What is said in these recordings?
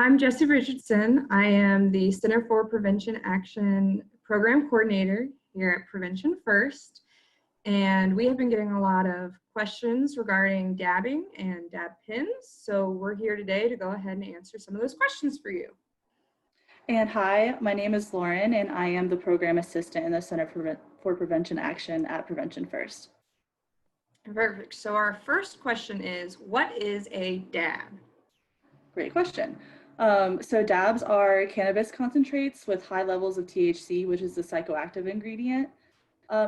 I'm Jessie Richardson. I am the Center for Prevention Action Program Coordinator here at Prevention First. And we have been getting a lot of questions regarding dabbing and dab pins. So we're here today to go ahead and answer some of those questions for you. And hi, my name is Lauren, and I am the Program Assistant in the Center for Prevention Action at Prevention First. Perfect. So our first question is, what is a dab? Great question. So dabs are cannabis concentrates with high levels of THC, which is the psychoactive ingredient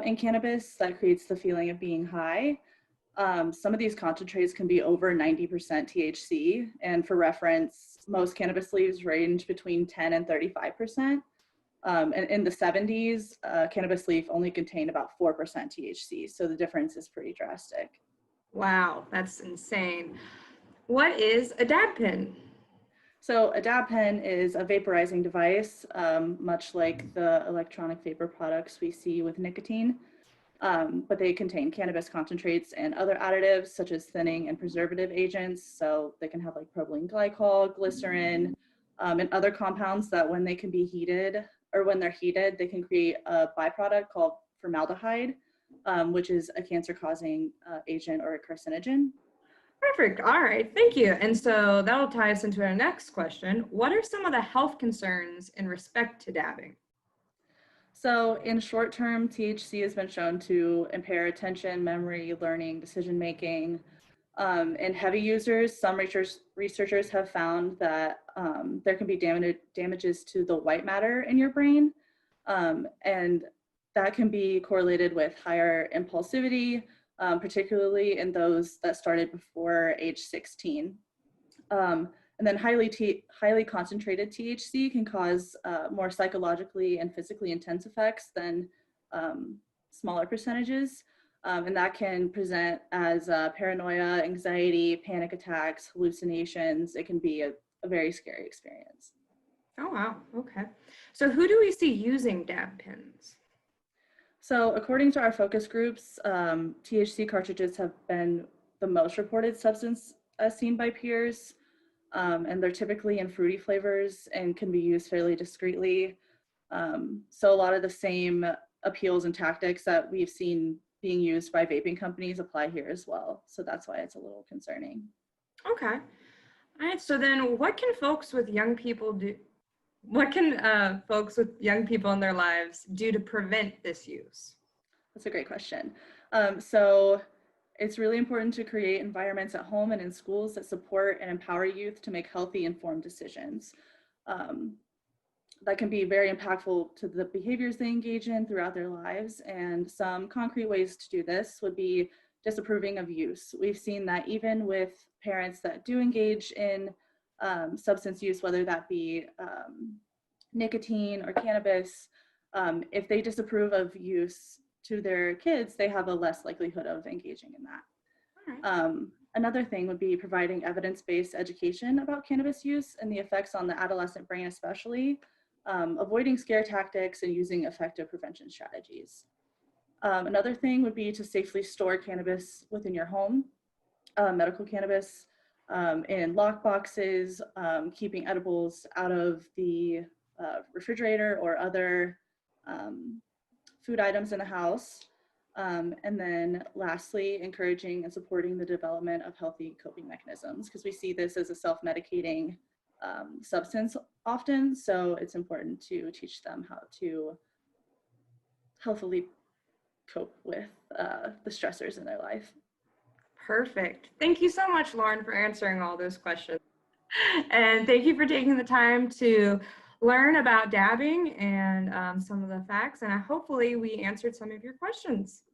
in cannabis that creates the feeling of being high. Some of these concentrates can be over 90% THC, and for reference, most cannabis leaves range between 10 and 35%. And in the 70s, cannabis leaf only contained about 4% THC, so the difference is pretty drastic. Wow, that's insane. What is a dab pen? So a dab pen is a vaporizing device, much like the electronic vapor products we see with nicotine, but they contain cannabis concentrates and other additives such as thinning and preservative agents. So they can have like propylene glycol, glycerin, and other compounds that when they can be heated, or when they're heated, they can create a byproduct called formaldehyde, which is a cancer-causing agent or a carcinogen. Perfect. All right. Thank you. And so that'll tie us into our next question. What are some of the health concerns in respect to dabbing? So in short term, THC has been shown to impair attention, memory, learning, decision-making. In heavy users, some researchers have found that there can be damages to the white matter in your brain. And that can be correlated with higher impulsivity, particularly in those that started before age 16. And then highly concentrated THC can cause more psychologically and physically intense effects than smaller percentages. And that can present as paranoia, anxiety, panic attacks, hallucinations. It can be a very scary experience. Oh, wow. Okay. So who do we see using dab pens? So according to our focus groups, THC cartridges have been the most reported substance as seen by peers. And they're typically in fruity flavors and can be used fairly discreetly. So a lot of the same appeals and tactics that we've seen being used by vaping companies apply here as well. So that's why it's a little concerning. Okay. All right. So then what can folks with young people do? What can folks with young people in their lives do to prevent this use? That's a great question. So it's really important to create environments at home and in schools that support and empower youth to make healthy, informed decisions. That can be very impactful to the behaviors they engage in throughout their lives. And some concrete ways to do this would be disapproving of use. We've seen that even with parents that do engage in substance use, whether that be nicotine or cannabis, if they disapprove of use to their kids, they have a less likelihood of engaging in that. All right. Another thing would be providing evidence-based education about cannabis use and the effects on the adolescent brain especially, avoiding scare tactics and using effective prevention strategies. Another thing would be to safely store cannabis within your home, medical cannabis, in lock boxes, keeping edibles out of the refrigerator or other food items in the house. And then lastly, encouraging and supporting the development of healthy coping mechanisms, because we see this as a self-medicating substance often. So it's important to teach them how to healthily cope with the stressors in their life. Perfect. Thank you so much, Lauren, for answering all those questions. And thank you for taking the time to learn about dabbing and some of the facts. And hopefully we answered some of your questions.